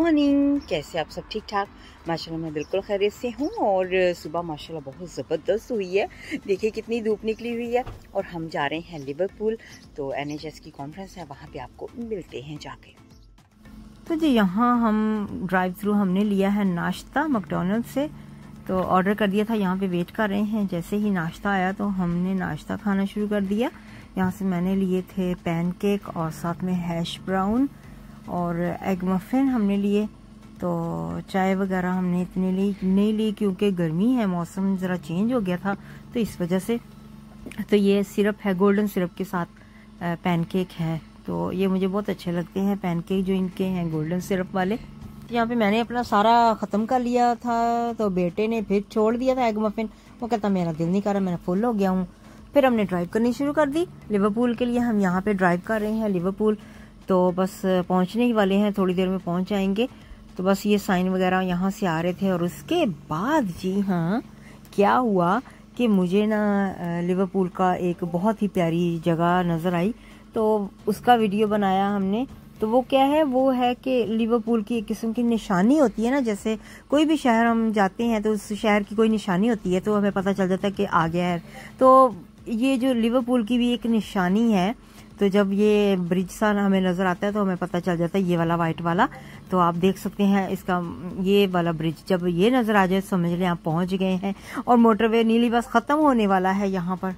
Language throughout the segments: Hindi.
मॉर्निंग, कैसे आप सब? ठीक ठाक माशाल्लाह, मैं बिल्कुल खैरियत से हूँ। और सुबह माशाल्लाह बहुत ज़बरदस्त हुई है। देखिए कितनी धूप निकली हुई है। और हम जा रहे हैं लिवरपूल, तो NHS की कॉन्फ्रेंस है, वहाँ पे आपको मिलते हैं जाके। तो जी यहाँ हम ड्राइव थ्रू हमने लिया है नाश्ता मैकडॉनल्ड से, तो ऑर्डर कर दिया था। यहाँ पे वेट कर रहे हैं। जैसे ही नाश्ता आया तो हमने नाश्ता खाना शुरू कर दिया। यहाँ से मैंने लिए थे पैनकेक और साथ में हैश ब्राउन और एग मफिन हमने लिए। तो चाय वगैरह हमने इतने नहीं ली क्योंकि गर्मी है, मौसम ज़रा चेंज हो गया था तो इस वजह से। तो ये सिरप है, गोल्डन सिरप के साथ पैनकेक है। तो ये मुझे बहुत अच्छे लगते हैं पैनकेक जो इनके हैं गोल्डन सिरप वाले। यहाँ पे मैंने अपना सारा ख़त्म कर लिया था, तो बेटे ने फिर छोड़ दिया था एग मफिन। वो कहता मेरा दिल नहीं कर रहा, मैं फुल हो गया हूँ। फिर हमने ड्राइव करनी शुरू कर दी लिवरपूल के लिए। हम यहाँ पे ड्राइव कर रहे हैं लिवरपूल, तो बस पहुँचने ही वाले हैं, थोड़ी देर में पहुँच जाएंगे। तो बस ये साइन वगैरह यहाँ से आ रहे थे। और उसके बाद जी हाँ, क्या हुआ कि मुझे ना लिवरपूल का एक बहुत ही प्यारी जगह नज़र आई, तो उसका वीडियो बनाया हमने। तो वो क्या है, वो है कि लिवरपूल की एक किस्म की निशानी होती है ना, जैसे कोई भी शहर हम जाते हैं तो उस शहर की कोई निशानी होती है तो हमें पता चल जाता है कि आ गया है। तो ये जो लिवरपूल की भी एक निशानी है, तो जब ये ब्रिज सा हमें नज़र आता है तो हमें पता चल जाता है, ये वाला वाइट वाला। तो आप देख सकते हैं इसका ये वाला ब्रिज, जब ये नज़र आ जाए समझ लें आप पहुंच गए हैं। और मोटरवे नीली बस ख़त्म होने वाला है यहाँ पर।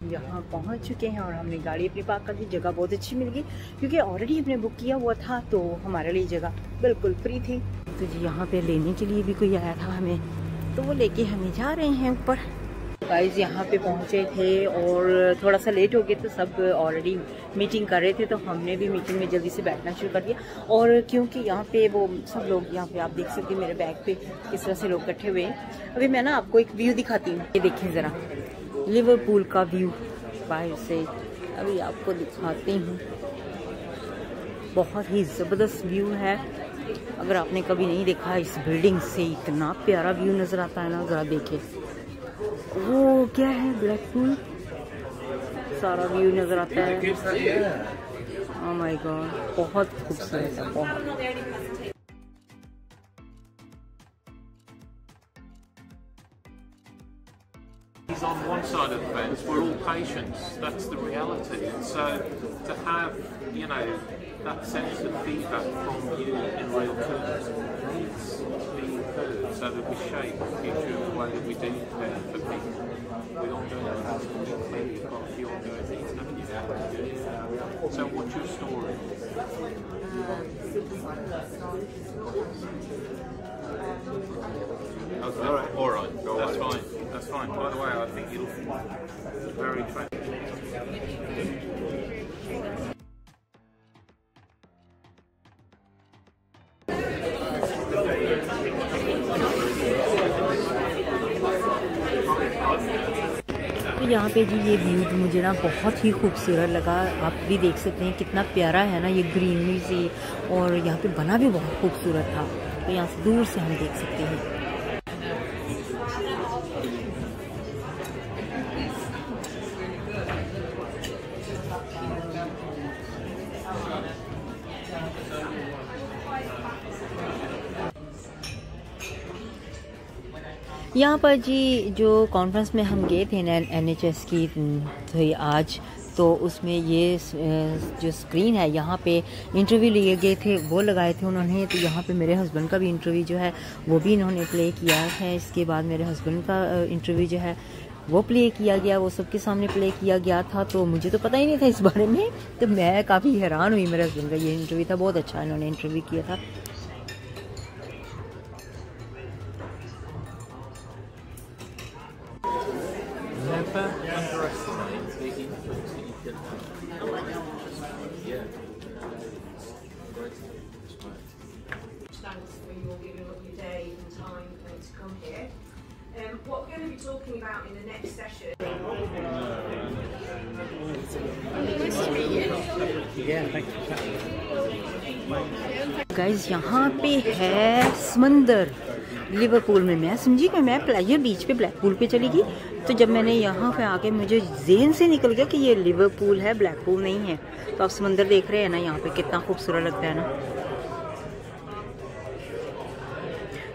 यहाँ पहुँच चुके हैं और हमने गाड़ी अपनी पार्क कर दी। जगह बहुत अच्छी मिल गई क्योंकि ऑलरेडी हमने बुक किया हुआ था, तो हमारे लिए जगह बिल्कुल फ्री थी। तो जी यहाँ पे लेने के लिए भी कोई आया था हमें, तो वो लेके हमें जा रहे हैं ऊपर। गाइस यहाँ पे पहुँचे थे और थोड़ा सा लेट हो गए, तो सब ऑलरेडी मीटिंग कर रहे थे, तो हमने भी मीटिंग में जल्दी से बैठना शुरू कर दिया। और क्योंकि यहाँ पे वो सब लोग, यहाँ पे आप देख सकते हैं मेरे बैग पे किस तरह से लोग इकट्ठे हुए हैं। अभी मैं ना आपको एक व्यू दिखाती हूँ, ये देखिए ज़रा लिवरपूल का व्यू बाहर से। अभी आपको दिखाती हूँ, बहुत ही ज़बरदस्त व्यू है। अगर आपने कभी नहीं देखा, इस बिल्डिंग से इतना प्यारा व्यू नज़र आता है ना, ज़रा देखिए। वो क्या है, ब्लैकपूल सारा व्यू नज़र आता है। ओह माय गॉड, बहुत खूबसूरत है, बहुत। He's on one side of the fence, we're all patients, that's the reality. And so to have, you know, that sense of feedback from you in real terms needs being heard so that we shape the future of the way that we do care for people with ongoing cancer. Clearly you've got a few ongoing needs, haven't you? So what's your story? Okay. All right. That's fine. That's fine. By the way, I think you'll very attractive. तो यहाँ पे जी ये व्यू मुझे ना बहुत ही खूबसूरत लगा। आप भी देख सकते हैं कितना प्यारा है ना, ये ग्रीनरी से। और यहाँ पे बना भी बहुत खूबसूरत था, तो यहाँ से दूर से हम देख सकते हैं। यहाँ पर जी जो कॉन्फ्रेंस में हम गए थे NHS की थी आज, तो उसमें ये जो स्क्रीन है यहाँ पे इंटरव्यू लिए गए थे, वो लगाए थे उन्होंने। तो यहाँ पे मेरे हस्बैंड का भी इंटरव्यू जो है वो भी इन्होंने प्ले किया है। इसके बाद मेरे हस्बैंड का इंटरव्यू जो है वो प्ले किया गया, वो सबके सामने प्ले किया गया था। तो मुझे तो पता ही नहीं था इस बारे में, तो मैं काफ़ी हैरान हुई। मेरे हस्बैंड का ये इंटरव्यू था, बहुत अच्छा इन्होंने इंटरव्यू किया था। Never underestimate the influence that you can have. Yeah. Thanks for your giving up your day and time to come here. What we're going to be talking about in the next session guys यहाँ पे है समंदर लिवरपूल में। मैं समझी कि मैं प्लेजर बीच पे ब्लैकपूल पे चली गई, तो जब मैंने यहाँ पे आके मुझे ज़हन से निकल गया कि ये लिवरपूल है, ब्लैकपूल नहीं है। तो आप समंदर देख रहे हैं ना, यहाँ पे कितना खूबसूरत लगता है ना।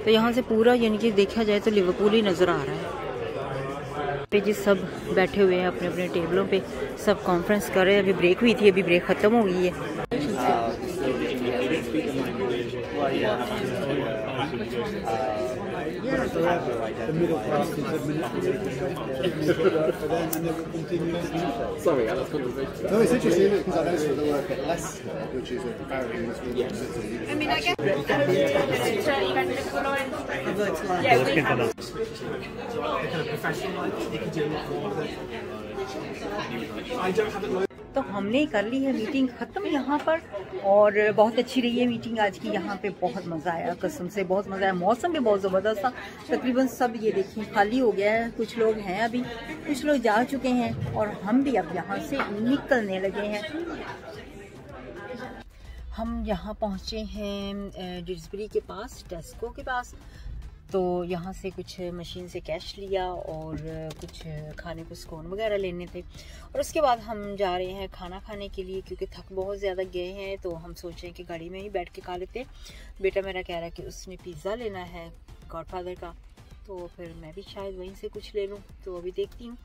तो यहाँ से पूरा यानी कि देखा जाए तो लिवरपूल ही नज़र आ रहा है। पे जी सब बैठे हुए हैं अपने अपने टेबलों पे, सब कॉन्फ्रेंस कर रहे हैं। अभी ब्रेक हुई थी, अभी ब्रेक ख़त्म हो गई है। Sorry, that's conversation. No, it's interesting because I know some of the work at Leicester, which is a very Muslim city. I mean, I guess तो हमने कर ली है मीटिंग ख़त्म यहाँ पर, और बहुत अच्छी रही है मीटिंग आज की। यहाँ पे बहुत मज़ा आया, कसम से बहुत मज़ा आया। मौसम भी बहुत ज़बरदस्त था। तकरीबन सब ये देखिए खाली हो गया है, कुछ लोग हैं अभी, कुछ लोग जा चुके हैं, और हम भी अब यहाँ से निकलने लगे हैं। हम यहाँ पहुँचे हैं डिस्बरी के पास, टेस्को के पास। तो यहाँ से कुछ मशीन से कैश लिया और कुछ खाने को स्कोन वगैरह लेने थे, और उसके बाद हम जा रहे हैं खाना खाने के लिए, क्योंकि थक बहुत ज़्यादा गए हैं। तो हम सोच रहे हैं कि गाड़ी में ही बैठ के खा लेते। बेटा मेरा कह रहा है कि उसने पिज़्ज़ा लेना है गॉडफादर का, तो फिर मैं भी शायद वहीं से कुछ ले लूँ। तो अभी देखती हूँ,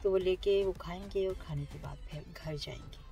तो वो लेके वो खाएँगे और खाने के बाद फिर घर जाएँगे।